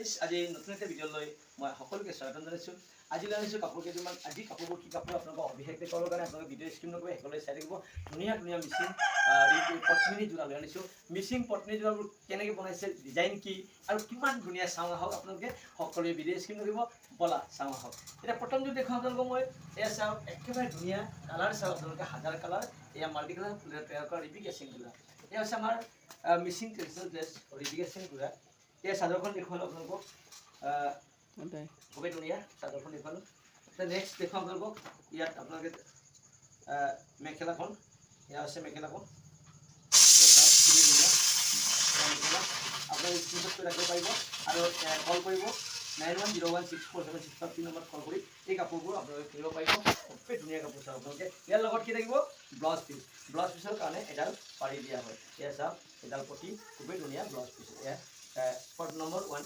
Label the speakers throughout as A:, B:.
A: Friends, আজি নতুন এটা ভিডিঅ'লৈ মই সকলোকে স্বাগতম জনাইছোঁ। আজি লৈ আনিছোঁ কাপোৰ কেইযোৰমান। আজি কাপোৰবোৰ কি কাপোৰ আপোনালোকক অভিষেক দেখুৱাবৰ কাৰণে আপোনালোকে ভিডিঅ' স্ক্ৰীন নকৰিব, সকলোৱে চাই থাকিব। ধুনীয়া ধুনীয়া মিচিং পত্মিনী যোৰা লৈ আনিছোঁ। মিচিং পত্মিনী যোৰাবোৰ কেনেকৈ বনাইছে, ডিজাইন কি আৰু কিমান ধুনীয়া চাওঁ আহক, আপোনালোকে সকলোৱে ভিডিঅ' স্ক্ৰীন নকৰিব, বলা চাওঁ আহক। এতিয়া প্ৰথম যোৰ দেখুৱাম আপোনালোকক মই। এয়া চাওক, একেবাৰে ধুনীয়া কালাৰ চাওক আপোনালোকে, হাজাৰ কালাৰ। এয়া মাল্টি কালাৰ ফুলেৰে তৈয়াৰ কৰা ৰিবি কেচিং যোৰা। এয়া হৈছে আমাৰ মিচিং ট্ৰেডিশ্যনেল ড্ৰেছ ৰিবি কেচিং যোৰা। এই চাদৰখন দেখুৱালোঁ আপোনালোকক, খুবেই ধুনীয়া চাদৰখন দেখুৱালোঁ। নেক্সট দেখুৱাম আপোনালোকক, ইয়াত আপোনালোকে মেখেলাখন, এয়া হৈছে মেখেলাখন, খুবেই ধুনীয়া মেখেলা। আপোনালোকে স্ক্ৰীনশ্বট কৰি ৰাখিব পাৰিব আৰু কল কৰিব 9101647653 নম্বৰত কল কৰি এই কাপোৰবোৰ আপোনালোকে কিনিব পাৰিব। খুবেই ধুনীয়া কাপোৰ চাওক আপোনালোকে। ইয়াৰ লগত কি থাকিব, ব্লাউজ পিচ। ব্লাউজ পিচৰ কাৰণে এডাল পাৰি দিয়া হয়। এয়া চাওক, এডাল পটি, খুবেই ধুনীয়া ব্লাউজ পিচ। এয়া নম্বৰ 1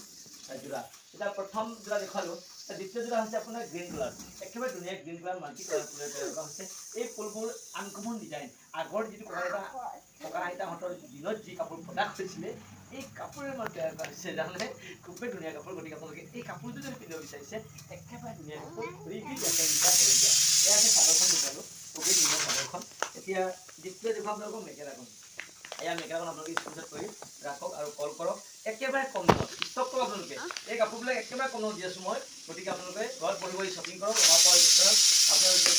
A: যোৰা। এতিয়া প্ৰথম যোৰা দেখুৱালোঁ। দ্বিতীয় যোৰা হৈছে আপোনাৰ গ্ৰীণ কালাৰ, একেবাৰে ধুনীয়া গ্ৰীণ কালাৰ মাল্টি কালাৰ ফুলেৰে তৈয়াৰ কৰা হৈছে। এই ফুলবোৰ আনকমন ডিজাইন। আগৰ যিটো ককা আইতাহঁতৰ দিনত যি কাপোৰ প্ৰডাক্ট হৈছিলে, এই কাপোৰেৰে মানে তৈয়াৰ কৰা হৈছে জানে। খুবেই ধুনীয়া কাপোৰ। গতিকে আপোনালোকে এই কাপোৰযোৰ যদি পিন্ধিব বিচাৰিছে, একেবাৰে ধুনীয়া কাপোৰ, ৰিবি কেচিং যোৰা কৰি দিয়া। এয়া আছে চাদৰখন দেখুৱালোঁ, খুবেই ধুনীয়া চাদৰখন। এতিয়া দ্বিতীয় দেখুৱাম আপোনালোকক মেখেলাখন। এয়া মেখেলাখন আপোনালোকে স্ক্ৰীনশ্বট কৰি ৰাখক আৰু কল কৰক। একেবাৰে কম দামত ষ্টক কৰক আপোনালোকে। এই কাপোৰবিলাক একেবাৰে কম দামত দি আছোঁ মই। গতিকে আপোনালোকে ঘৰত বহি বহি শ্বপিং কৰক। আপোনালোকে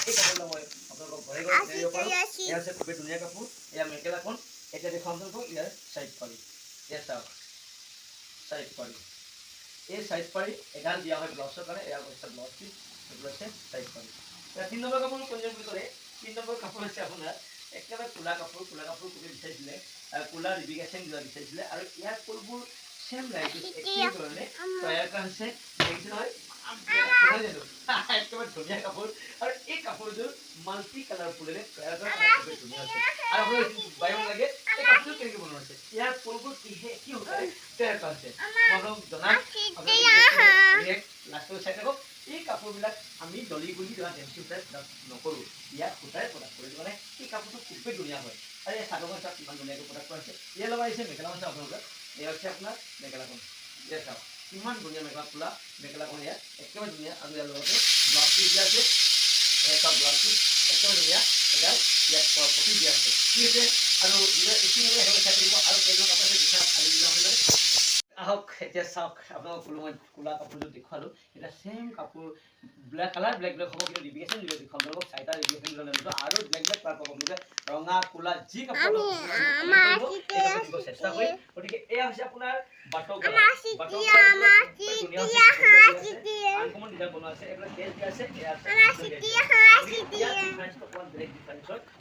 A: এই কাপোৰবিলাক মই আপোনালোকক ঘৰে ঘৰে দিব পাৰোঁ। এয়া হৈছে খুবেই ধুনীয়া কাপোৰ। এয়া মেখেলাখন। এতিয়া দেখুৱাম আপোনালোকক ইয়াৰ চাইড পাৰি। এয়া চাওক, চাইড পাৰি। এই চাইড পাৰি এডাল দিয়া হয় ব্লাউজৰ কাৰণে। এয়া হৈছে ব্লাউজ পিচ, এইটো হৈছে চাইড পাৰি। এতিয়া 3 নম্বৰ কাপোৰ কোনজন বুলি ক'লে, 3 নম্বৰ কাপোৰ হৈছে আপোনাৰ একেবাৰে ক'লা কাপোৰ। ক'লা কাপোৰ কোনে বিচাৰিছিলে, ক'লা ৰিবি কেচিং যোৰা বিচাৰিছিলে। আৰু ইয়াৰ ফুলবোৰ চেম লাইট একেই ধৰণে তৈয়াৰ কৰা হৈছে। দেখিছে নহয়, একেবাৰে ধুনীয়া কাপোৰ। আৰু এই কাপোৰযোৰ মাল্টি কালাৰ ফুলেৰে তৈয়াৰ কৰা খুবেই ধুনীয়া হৈছে। আৰু আপোনাৰ বায়ন লাগে, এই কাপোৰযোৰ কেনেকৈ বনোৱা হৈছে, ইয়াৰ ফুলবোৰ কি সূতাৰে তৈয়াৰ কৰা হৈছে মই আপোনাক জনাম। লাষ্টলৈ চাই থাকক। এই কাপোৰবিলাক আমি দলি গুলি যোৱা ডেঞ্চি সূতাৰে নকৰোঁ, ইয়াৰ সূতাৰে প্ৰডাক্ট কৰিছোঁ। মানে এই কাপোৰটো খুবেই ধুনীয়া হয়। আৰু এই চাদৰখন চাওক কিমান ধুনীয়াকৈ প্ৰডাক্ট কৰা হৈছে। ইয়াৰ লগত আহিছে মেখেলাখন চাওক আপোনালোকে। এয়া হৈছে আপোনাৰ মেখেলাখন। ইয়াৰ চাওক কিমান ধুনীয়া মেখেলা, খোলা মেখেলাখন। ইয়াত একেবাৰে ধুনীয়া। আৰু ইয়াৰ লগতে ব্লাউজ পিচ দিয়া আছে। চাওক ব্লাউজ পিচ একেবাৰে ধুনীয়া। এডাল ইয়াত পটি দিয়া আছে, ঠিক আছে। আৰু চাই থাকিব। আৰু কেইজন কাপোৰ আছে দেখা খালি দিলে আপোনালোকে আহক। এতিয়া চাওক, আপোনালোকক ক'লো মই ক'লা কাপোৰযোৰ দেখুৱালোঁ। এতিয়া ছেম কাপোৰ ব্লেক কালাৰ, ব্লেক ব্লেক হ'ব, কিন্তু ৰিবি কেচিং যোৰা দেখুৱাম আপোনালোকক। 4টা ৰিবি কেচিং যোৰা লৈ আৰু ব্লেক ব্লেক কালাৰ পাব আপোনালোকে। ৰঙা, ক'লা যি কাপোৰ দিব চেষ্টা কৰিম। গতিকে এয়া হৈছে আপোনাৰ বাটৰ কালাৰ। বাটৰ আনকমন ডিজাইন বনোৱা আছে। এইবিলাক বেজ দিয়া আছে।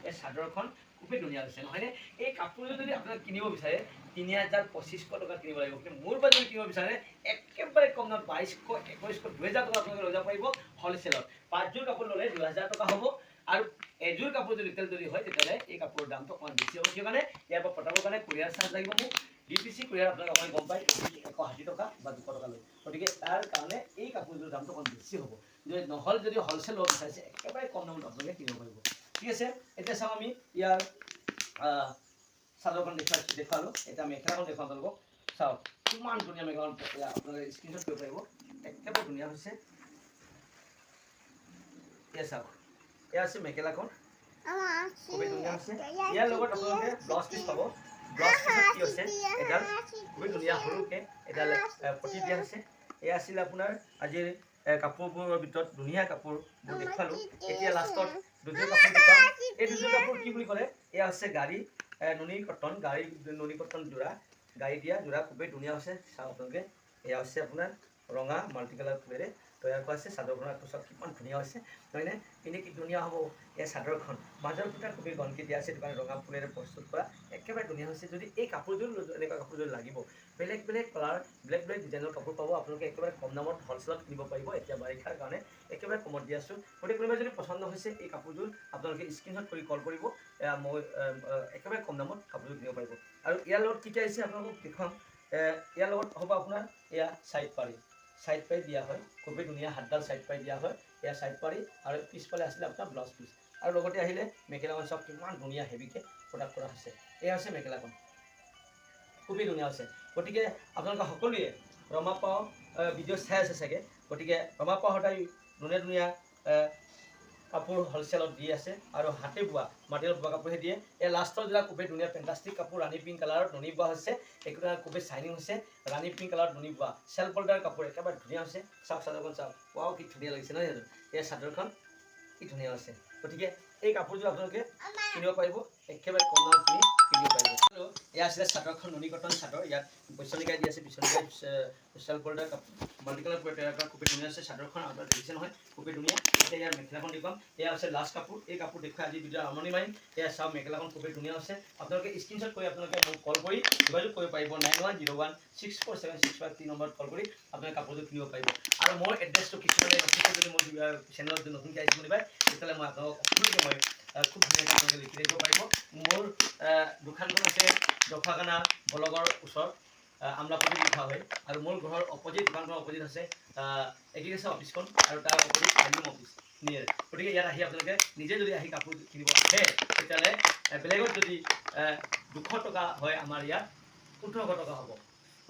A: এই চাদৰখন খুবেই ধুনীয়া হৈছে নহয়নে। এই কাপোৰযোৰ যদি আপোনাক কিনিব বিচাৰে ৩,২৫০ টকাত কিনিব লাগিব। কিন্তু মোৰ পৰা যদি কিনিব বিচাৰে একেবাৰে কম দাম ২২০০, ২১০০, ২০০০ টকা আপোনালোকে লৈ যাব পাৰিব হ'লচেলত। 5যোৰ কাপোৰ ল'লে ২,০০০ টকা হ'ব। আৰু এযোৰ কাপোৰ যদি ৰিটেল যদি হয়, তেতিয়াহ'লে এই কাপোৰৰ দামটো অকণমান বেছি হ'ব। কিয় কাৰণে, ইয়াৰ পৰা পঠাবৰ কাৰণে কুৰিয়াৰ চাৰ্জ লাগিব মোক। DTC কুৰিয়াৰ আপোনালোকে অকণমান গম পায়, 180 টকা বা 200 টকা লয়। গতিকে তাৰ কাৰণে এই কাপোৰযোৰ দামটো অকণমান বেছি হ'ব। যদি হ'লচেল ল'ব বিচাৰিছে একেবাৰে কম দামত আপোনালোকে কিনিব পাৰিব, ঠিক আছে। এতিয়া চাওঁ আমি ইয়াৰ চাদৰখন দেখুৱালোঁ। এতিয়া মেখেলাখন দেখুৱাম আপোনালোকক। চাওক কিমান ধুনীয়া মেখেলাখন, আপোনালোকে স্ক্ৰীনশ্বট কৰিব পাৰিব। একেবাৰে ধুনীয়া হৈছে। এয়া চাওক, এয়া আছে মেখেলাখন, খুবেই ধুনীয়া হৈছে। ইয়াৰ লগত আপোনালোকে ব্লাউজ পিচ পাব। ব্লাউজ পিচত কি হৈছে, এডাল খুবেই ধুনীয়া সৰুকৈ এডাল পটি দিয়া হৈছে। এয়া আছিলে আপোনাৰ আজিৰ কাপোৰবোৰৰ ভিতৰত ধুনীয়া কাপোৰবোৰ দেখুৱালোঁ। এতিয়া লাষ্টত দুযোৰ কাপোৰ দেখুৱাম। এই দুযোৰ কাপোৰ কি বুলি ক'লে, এয়া হৈছে গাড়ী নুনি কটন, নুনি কটন যোৰা, গাড়ী দিয়া যোৰা। খুবেই ধুনীয়া হৈছে। চাওক আপোনালোকে, এয়া হৈছে আপোনাৰ ৰঙা মাল্টি কালাৰ ফুলেৰে তৈয়াৰ কৰা আছে। চাদৰখনৰ চাওক কিমান ধুনীয়া হৈছে হয়নে। পিন্ধি কি ধুনীয়া হ'ব এই চাদৰখন। মাজৰ ফুটা খুবেই গনকি দিয়া আছে, সেইটো কাৰণে ৰঙা ফুলেৰে প্ৰস্তুত কৰা একেবাৰে ধুনীয়া হৈছে। যদি এই কাপোৰযোৰ এনেকুৱা কাপোৰযোৰ লাগিব, বেলেগ বেলেগ কালাৰ, বেলেগ বেলেগ ডিজাইনৰ কাপোৰ পাব আপোনালোকে। একেবাৰে কম দামত হ'লচেলত কিনিব পাৰিব। এতিয়া বাৰিষাৰ কাৰণে একেবাৰে কমত দি আছোঁ। গতিকে কোনোবাই যদি পচন্দ হৈছে এই কাপোৰযোৰ, আপোনালোকে স্ক্ৰীনশ্বট কৰি কল কৰিব। মই একেবাৰে কম দামত কাপোৰযোৰ কিনিব পাৰিব। আৰু ইয়াৰ লগত কি কি আহিছে আপোনালোকক দেখুৱাম। ইয়াৰ লগত হ'ব আপোনাৰ এয়া চাইড পাৰি। চাইড পাৰি দিয়া হয়, খুবেই ধুনীয়া 7ডাল চাইড পাৰি দিয়া হয়। এয়া চাইড পাৰি আৰু পিছফালে আছিলে আপোনাৰ ব্লাউজ পিচ। আৰু লগতে আহিলে মেখেলাখন চাওক কিমান ধুনীয়া হেভিকৈ প্ৰডাক্ট কৰা হৈছে। এয়া হৈছে মেখেলাখন, খুবেই ধুনীয়া হৈছে। গতিকে আপোনালোকে সকলোৱে ৰমাপাও ভিডিঅ' চাই আছে চাগে। গতিকে ৰমাপাও সদায় ধুনীয়া ধুনীয়া কাপোৰ হ'লচেলত দি আছে আৰু হাতে বোৱা মাটিৰত বোৱা কাপোৰহে দিয়ে। এই লাষ্টৰ যিবিলাক খুবেই ধুনীয়া ফেণ্টাষ্টিক কাপোৰ ৰাণী পিংক কালাৰত নুনি বোৱা হৈছে, এইকেইটা খুবেই চাইনিং হৈছে, ৰাণী পিংক কালাৰত নুনি বোৱা চেল্ফ বৰ্ডাৰ কাপোৰ একেবাৰে ধুনীয়া হৈছে। চাওক চাদৰখন চাওক, ৱাও কি ধুনীয়া লাগিছে নহয় জানো? এই চাদৰখন কি ধুনীয়া হৈছে। গতিকে এই কাপোৰযোৰ আপোনালোকে কিনিব পাৰিব, একেবাৰে কম দামত কিনিব পাৰিব। আৰু এয়া আছিলে চাদৰখন নুনি কটন চাদৰ, ইয়াত বিচনীকাই দি আছে, বিচনীকাই চেল্ফ বৰ্ডাৰ কাপোৰ মাল্টি কালাৰ তৈয়াৰ কৰা খুবেই ধুনীয়া আছে। চাদৰখন আপোনালোকে দেখিছে নহয়, খুবেই ধুনীয়া। এতিয়া ইয়াৰ মেখেলাখন দেখুৱাম, এয়া হৈছে লাষ্ট কাপোৰ। এই কাপোৰ দেখুৱাই আজি ভিডিঅ' আৰম্ভণি মাৰিম। এয়া চাওক মেখেলাখন খুবেই ধুনীয়া আছে। আপোনালোকে স্ক্ৰীনশ্বট কৰি আপোনালোকে মোক কল কৰি যোগাযোগ কৰিব পাৰিব 9101647653 নম্বৰত কল কৰি আপোনালোকে কাপোৰযোৰ কিনিব পাৰিব। আৰু মোৰ এড্ৰেছটো কিছুমানে যদি মোৰ চেনেলত নতুনকৈ আহিছে শুনিবাই, তেতিয়াহ'লে মই আপোনালোকক সকলোকে মই খুব ধুনীয়াকৈ আপোনালোকে লিখি দিব পাৰিব। মোৰ দোকানখন আছে দফাখানা ব্লগৰ ওচৰত, আমলাপতি লিখা হয়। আৰু মোৰ ঘৰৰ অপজিট, দোকানখনৰ অপজিট আছে এগ্ৰিকালচাৰ অফিচখন, আৰু তাৰ অপজিট আইলিম অফিচ নিয়ে। গতিকে ইয়াত আহি আপোনালোকে নিজে যদি আহি কাপোৰ কিনিব আহে, তেতিয়াহ'লে বেলেগত যদি 200 টকা হয়, আমাৰ ইয়াত 1800 টকা হ'ব,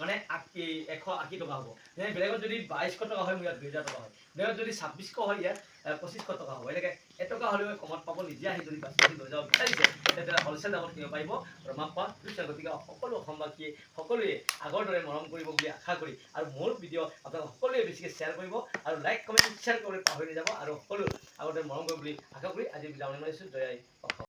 A: মানে 180 টকা হ'ব। বেলেগত যদি 2200 টকা হয়, মোৰ ইয়াত 2000 টকা হয়। বেলেগত যদি 2600 হয়, ইয়াত 2500 টকা হ'ব। এনেকৈ এটকা হ'লেও কমত পাব। নিজে আহি যদি বাচি লৈ যাব বিচাৰিছে, তেতিয়াহ'লে হ'লচেল দামত কিনিব পাৰিব ৰমাপাও। গতিকে সকলো অসমবাসীয়ে সকলোৱে আগৰ দৰে মৰম কৰিব বুলি আশা কৰি, আৰু মোৰ ভিডিঅ' আপোনালোকে সকলোৱে বেছিকৈ শ্বেয়াৰ কৰিব আৰু লাইক কমেণ্ট শ্বেয়াৰ কৰিবলৈ পাহৰি নাযাব, আৰু সকলো আগৰ দৰে মৰম কৰিব বুলি আশা কৰি আজি বিদায় মাৰিছোঁ। জয় অসম।